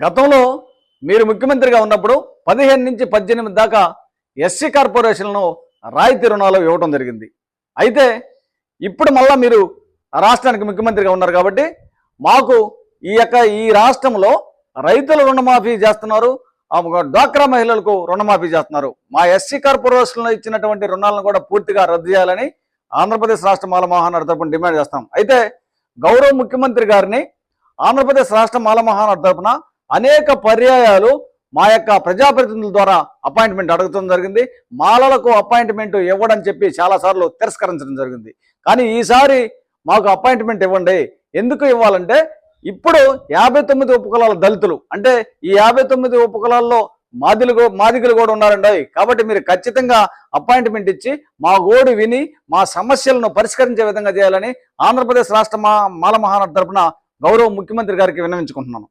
గతంలో మీరు ముఖ్యమంత్రిగా ఉన్నప్పుడు 15 నుంచి 18 దాకా ఎస్సీ కార్పొరేషన్లను రాయితీ రుణాలు ఇవ్వడం జరిగింది. అయితే ఇప్పుడు మళ్ళా మీరు రాష్ట్రానికి ముఖ్యమంత్రిగా ఉన్నారు కాబట్టి మాకు ఈ రాష్ట్రంలో రైతుల రుణమాఫీ చేస్తున్నారు, డ్వాక్రా మహిళలకు రుణమాఫీ చేస్తున్నారు. మా ఎస్సీ కార్పొరేషన్లో ఇచ్చినటువంటి రుణాలను కూడా పూర్తిగా రద్దు చేయాలని ఆంధ్రప్రదేశ్ రాష్ట్ర మాల మహానాడు తరపున డిమాండ్ చేస్తాం. అయితే గౌరవ ముఖ్యమంత్రి గారిని ఆంధ్రప్రదేశ్ రాష్ట్ర మాల మహానాడు తరపున అనేక పర్యాయాలు మా యొక్క ప్రజాప్రతినిధుల ద్వారా అపాయింట్మెంట్ అడగడం జరిగింది. మాలలకు అపాయింట్మెంట్ ఇవ్వడని చెప్పి చాలాసార్లు తిరస్కరించడం జరిగింది. కానీ ఈసారి మాకు అపాయింట్మెంట్ ఇవ్వండి. ఎందుకు ఇవ్వాలంటే ఇప్పుడు 59 ఉపకులాల దళితులు, అంటే ఈ 59 ఉపకులాల్లో మాదిగలు కూడా ఉన్నారండి. కాబట్టి మీరు ఖచ్చితంగా అపాయింట్మెంట్ ఇచ్చి మా గోడు విని మా సమస్యలను పరిష్కరించే విధంగా చేయాలని ఆంధ్రప్రదేశ్ రాష్ట్ర మాల మహానాడు తరపున గౌరవ ముఖ్యమంత్రి గారికి విన్నవించుకుంటున్నాను.